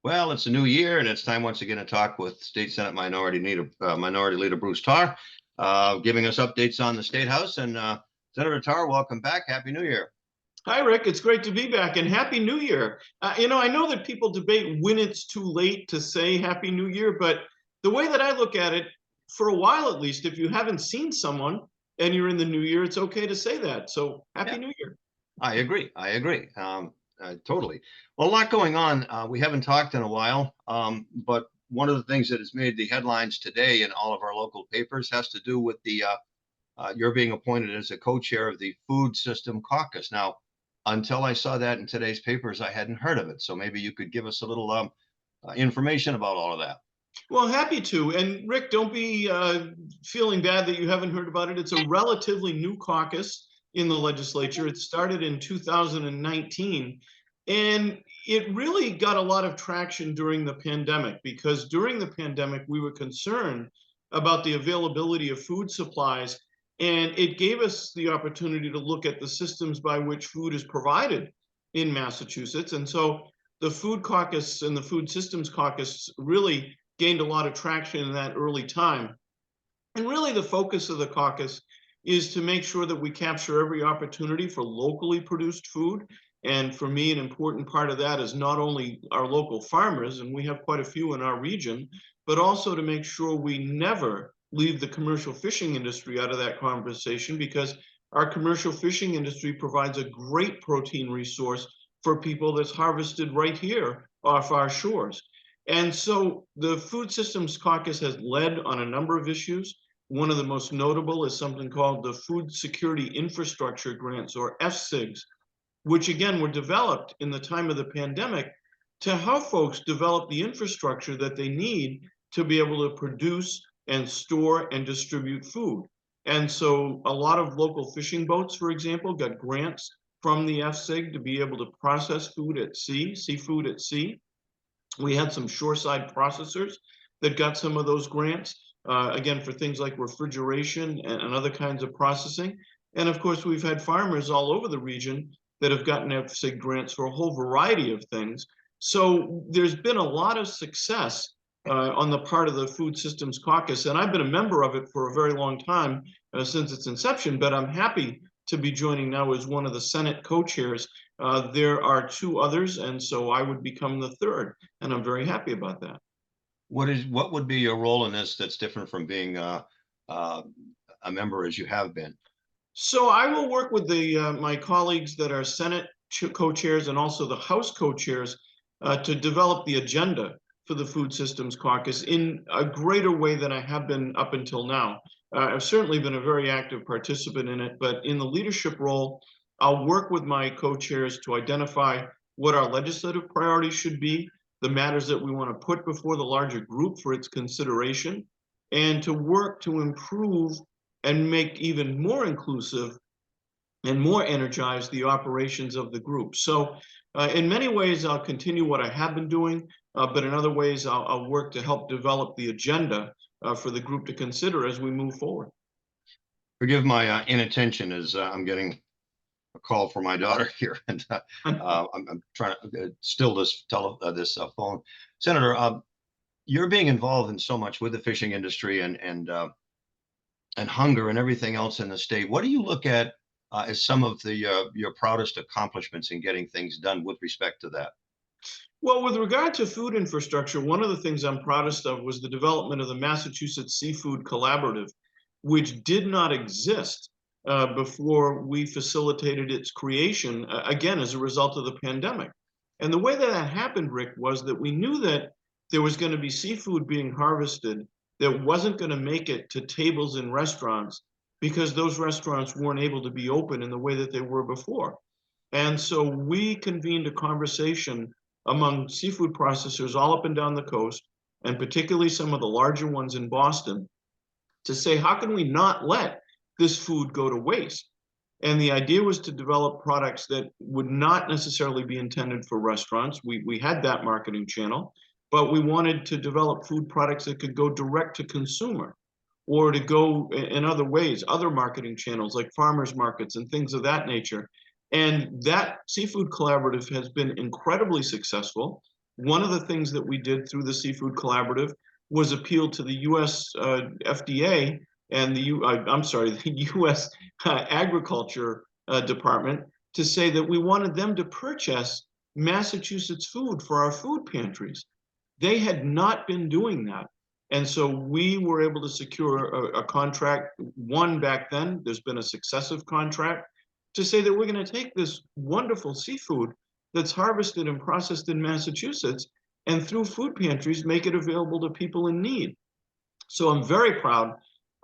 Well, it's a new year, and it's time once again to talk with State Senate Minority Leader Bruce Tarr, giving us updates on the State House. And Senator Tarr, welcome back. Happy New Year. Hi, Rick. It's great to be back and Happy New Year. I know that people debate when it's too late to say Happy New Year, but the way that I look at it, for a while at least, if you haven't seen someone and you're in the new year, it's okay to say that. So Happy Yeah, New Year. I agree. I agree. Totally. Well, a lot going on. We haven't talked in a while, but one of the things that has made the headlines today in all of our local papers has to do with the you're being appointed as a co-chair of the Food System Caucus. Now, until I saw that in today's papers, I hadn't heard of it. So maybe you could give us a little information about all of that. Well, happy to. And Rick, don't be feeling bad that you haven't heard about it. It's a relatively new caucus in the legislature. It started in 2019, and it really got a lot of traction during the pandemic because during the pandemic, we were concerned about the availability of food supplies. And it gave us the opportunity to look at the systems by which food is provided in Massachusetts. And so the Food Caucus and the Food Systems Caucus really gained a lot of traction in that early time. And really the focus of the caucus is to make sure that we capture every opportunity for locally produced food. And for me, an important part of that is not only our local farmers, and we have quite a few in our region, but also to make sure we never leave the commercial fishing industry out of that conversation, because our commercial fishing industry provides a great protein resource for people that's harvested right here off our shores. And so the Food Systems Caucus has led on a number of issues. One of the most notable is something called the Food Security Infrastructure Grants, or FSIGs, which again were developed in the time of the pandemic to help folks develop the infrastructure that they need to be able to produce and store and distribute food. And so a lot of local fishing boats, for example, got grants from the FSIG to be able to process food at sea, seafood at sea. We had some shoreside processors that got some of those grants, again, for things like refrigeration and other kinds of processing. And of course, we've had farmers all over the region that have gotten FSIG grants for a whole variety of things. So there's been a lot of success on the part of the Food Systems Caucus, and I've been a member of it for a very long time, since its inception, but I'm happy to be joining now as one of the Senate co-chairs. There are two others, and so I would become the third, and I'm very happy about that. What would be your role in this that's different from being a member as you have been? So I will work with my colleagues that are Senate co-chairs and also the House co-chairs to develop the agenda for the Food Systems Caucus in a greater way than I have been up until now. I've certainly been a very active participant in it, but in the leadership role, I'll work with my co-chairs to identify what our legislative priorities should be, the matters that we want to put before the larger group for its consideration, and to work to improve and make even more inclusive and more energized the operations of the group. So in many ways, I'll continue what I have been doing, but in other ways, I'll work to help develop the agenda for the group to consider as we move forward. Forgive my inattention as I'm getting a call from my daughter here, and I'm trying to still this phone. Senator, you're being involved in so much with the fishing industry and hunger and everything else in the state. What do you look at as some of the your proudest accomplishments in getting things done with respect to that? Well, with regard to food infrastructure, one of the things I'm proudest of was the development of the Massachusetts Seafood Collaborative, which did not exist before we facilitated its creation, again, as a result of the pandemic. And the way that that happened, Rick, was that we knew that there was going to be seafood being harvested that wasn't going to make it to tables in restaurants because those restaurants weren't able to be open in the way that they were before. And so we convened a conversation among seafood processors all up and down the coast, and particularly some of the larger ones in Boston, to say, how can we not let this food go to waste? And the idea was to develop products that would not necessarily be intended for restaurants. We had that marketing channel, but we wanted to develop food products that could go direct to consumer or to go in other ways, other marketing channels like farmers markets and things of that nature. And that Seafood Collaborative has been incredibly successful. One of the things that we did through the Seafood Collaborative was appeal to the U.S. FDA and I'm sorry, the U.S. Agriculture Department to say that we wanted them to purchase Massachusetts food for our food pantries. They had not been doing that. And so we were able to secure a contract, one back then, there's been a successive contract, to say that we're going to take this wonderful seafood that's harvested and processed in Massachusetts and through food pantries make it available to people in need. So I'm very proud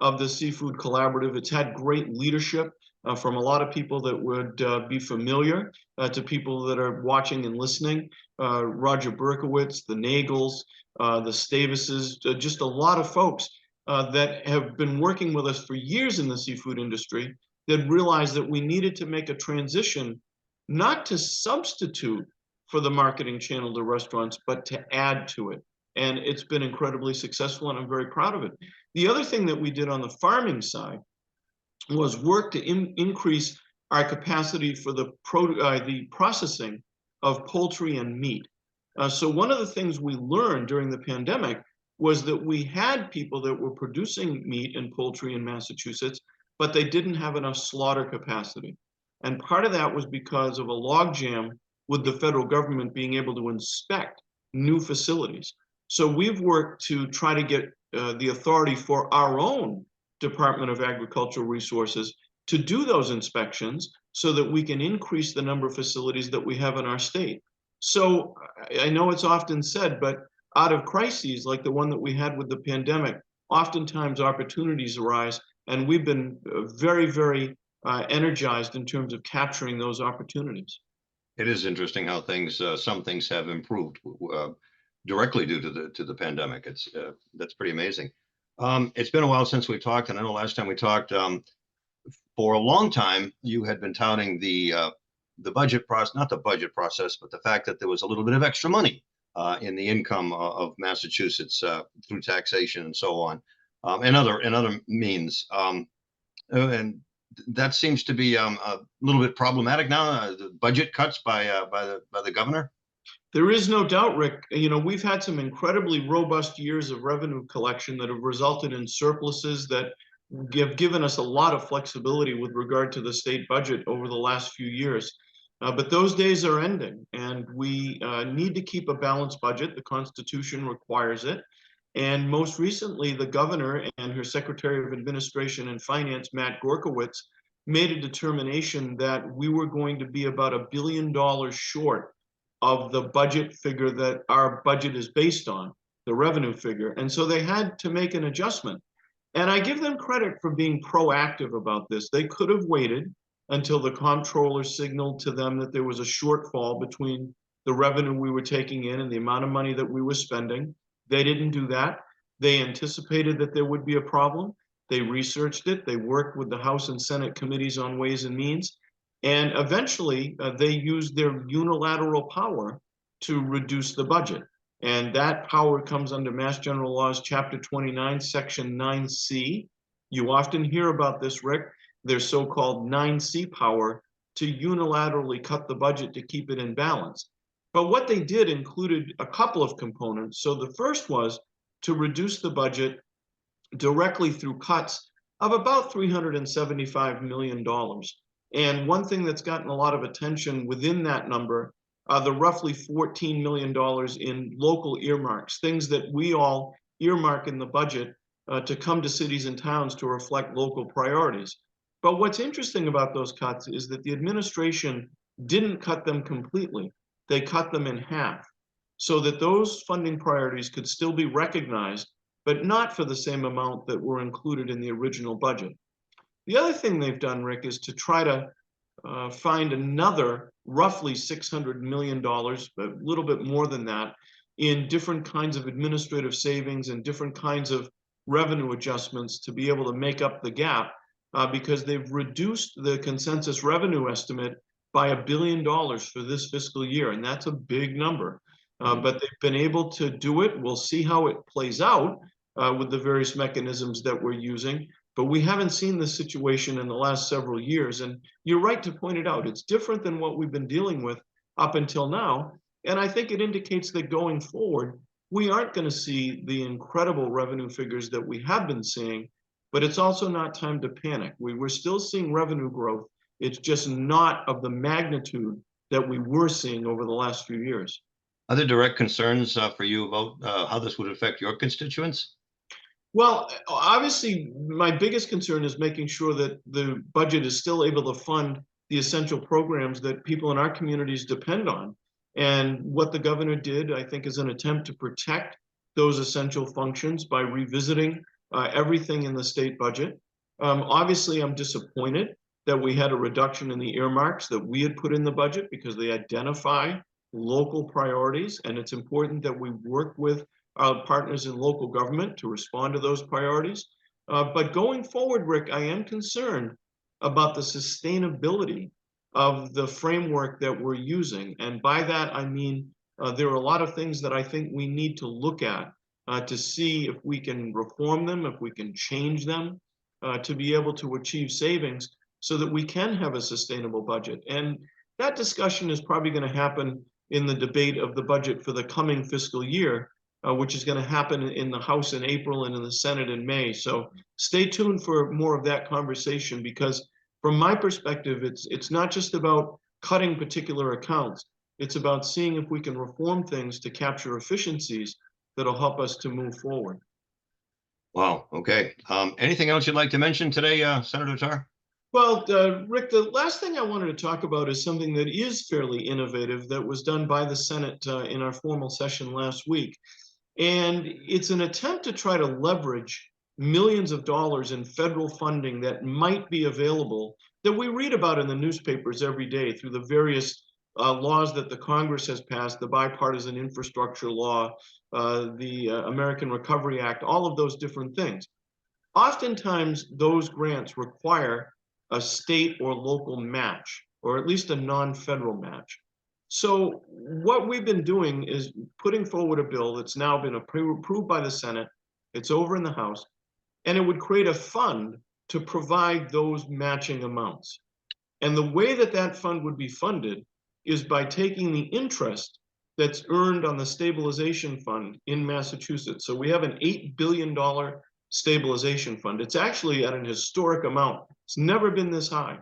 of the Seafood Collaborative. It's had great leadership from a lot of people that would be familiar to people that are watching and listening. Roger Berkowitz, the Nagels, the Stavises, just a lot of folks that have been working with us for years in the seafood industry that realized that we needed to make a transition, not to substitute for the marketing channel to restaurants, but to add to it. And it's been incredibly successful, and I'm very proud of it. The other thing that we did on the farming side was work to increase our capacity for the processing of poultry and meat. So one of the things we learned during the pandemic was that we had people that were producing meat and poultry in Massachusetts, but they didn't have enough slaughter capacity. And part of that was because of a logjam with the federal government being able to inspect new facilities. So we've worked to try to get the authority for our own Department of Agricultural Resources to do those inspections so that we can increase the number of facilities that we have in our state. So I know it's often said, but out of crises like the one that we had with the pandemic, oftentimes opportunities arise, and we've been very, very energized in terms of capturing those opportunities. It is interesting how things, some things have improved directly due to the pandemic. That's pretty amazing. It's been a while since we talked, and I know last time we talked, for a long time you had been touting the budget process, not the budget process, but the fact that there was a little bit of extra money in the income of Massachusetts through taxation and so on, and other means. And that seems to be a little bit problematic now. The budget cuts by the governor. There is no doubt, Rick. You know, we've had some incredibly robust years of revenue collection that have resulted in surpluses that have given us a lot of flexibility with regard to the state budget over the last few years. But those days are ending, and we need to keep a balanced budget. The Constitution requires it. And most recently, the governor and her Secretary of Administration and Finance, Matt Gorkowitz, made a determination that we were going to be about $1 billion short of the budget figure that our budget is based on, the revenue figure. And so they had to make an adjustment. And I give them credit for being proactive about this. They could have waited until the comptroller signaled to them that there was a shortfall between the revenue we were taking in and the amount of money that we were spending. They didn't do that. They anticipated that there would be a problem. They researched it. They worked with the House and Senate committees on Ways and Means. And eventually, they used their unilateral power to reduce the budget. And that power comes under Mass General Laws, Chapter 29, Section 9C. You often hear about this, Rick. Their so-called 9C power to unilaterally cut the budget to keep it in balance. But what they did included a couple of components. So the first was to reduce the budget directly through cuts of about $375 million. And one thing that's gotten a lot of attention within that number are the roughly $14 million in local earmarks, things that we all earmark in the budget to come to cities and towns to reflect local priorities. But what's interesting about those cuts is that the administration didn't cut them completely. They cut them in half so that those funding priorities could still be recognized, but not for the same amount that were included in the original budget. The other thing they've done, Rick, is to try to find another roughly $600 million, a little bit more than that, in different kinds of administrative savings and different kinds of revenue adjustments to be able to make up the gap because they've reduced the consensus revenue estimate by $1 billion for this fiscal year, and that's a big number. But they've been able to do it. We'll see how it plays out with the various mechanisms that we're using. But we haven't seen this situation in the last several years. And you're right to point it out. It's different than what we've been dealing with up until now. And I think it indicates that going forward, we aren't going to see the incredible revenue figures that we have been seeing, but it's also not time to panic. We're still seeing revenue growth. It's just not of the magnitude that we were seeing over the last few years. Are there direct concerns for you about how this would affect your constituents? Well, obviously, my biggest concern is making sure that the budget is still able to fund the essential programs that people in our communities depend on. And what the governor did, I think, is an attempt to protect those essential functions by revisiting everything in the state budget. Obviously, I'm disappointed that we had a reduction in the earmarks that we had put in the budget because they identify local priorities, and it's important that we work with our partners in local government to respond to those priorities. But going forward, Rick, I am concerned about the sustainability of the framework that we're using. And by that, I mean, there are a lot of things that I think we need to look at to see if we can reform them, if we can change them, to be able to achieve savings so that we can have a sustainable budget. And that discussion is probably going to happen in the debate of the budget for the coming fiscal year, which is going to happen in the House in April and in the Senate in May. So stay tuned for more of that conversation, because from my perspective, it's not just about cutting particular accounts. It's about seeing if we can reform things to capture efficiencies that'll help us to move forward. Wow. Okay. Anything else you'd like to mention today, Senator Tarr? Well, Rick, the last thing I wanted to talk about is something that is fairly innovative that was done by the Senate in our formal session last week. And it's an attempt to try to leverage millions of dollars in federal funding that might be available, that we read about in the newspapers every day through the various laws that the Congress has passed, the bipartisan infrastructure law, the American Recovery Act, all of those different things. Oftentimes, those grants require a state or local match, or at least a non-federal match. So what we've been doing is putting forward a bill that's now been approved by the Senate. It's over in the House, and it would create a fund to provide those matching amounts. And the way that that fund would be funded is by taking the interest that's earned on the stabilization fund in Massachusetts. So we have an $8 billion stabilization fund. It's actually at an historic amount. It's never been this high.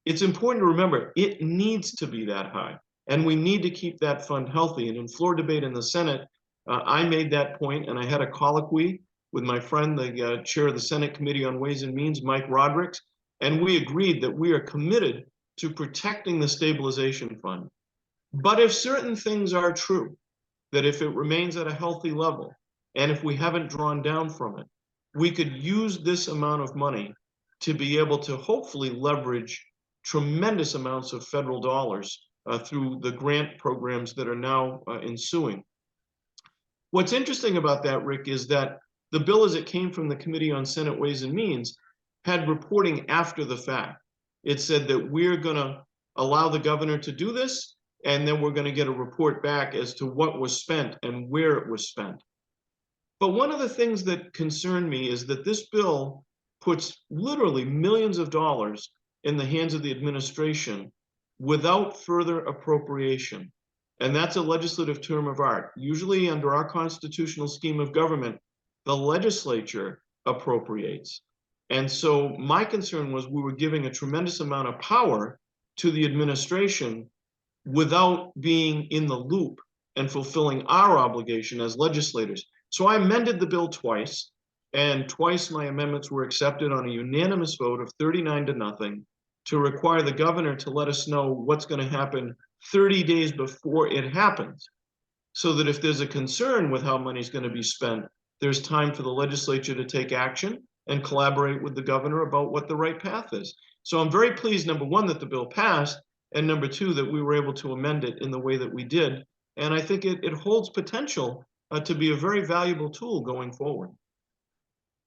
It's important to remember it needs to be that high, and we need to keep that fund healthy. And in floor debate in the Senate, I made that point, and I had a colloquy with my friend, the chair of the Senate Committee on Ways and Means, Mike Rodrigues, and we agreed that we are committed to protecting the stabilization fund. But if certain things are true, that if it remains at a healthy level, and if we haven't drawn down from it, we could use this amount of money to be able to hopefully leverage tremendous amounts of federal dollars through the grant programs that are now ensuing. What's interesting about that, Rick, is that the bill as it came from the Committee on Senate Ways and Means had reporting after the fact. It said that we're going to allow the governor to do this, and then we're going to get a report back as to what was spent and where it was spent. But one of the things that concerned me is that this bill puts literally millions of dollars in the hands of the administration without further appropriation. And that's a legislative term of art. Usually under our constitutional scheme of government, the legislature appropriates. And so my concern was we were giving a tremendous amount of power to the administration without being in the loop and fulfilling our obligation as legislators. So I amended the bill twice, and twice my amendments were accepted on a unanimous vote of 39-0 to require the governor to let us know what's going to happen 30 days before it happens, so that if there's a concern with how money is going to be spent, there's time for the legislature to take action and collaborate with the governor about what the right path is. So I'm very pleased, number one, that the bill passed, and number two, that we were able to amend it in the way that we did. And I think it holds potential to be a very valuable tool going forward.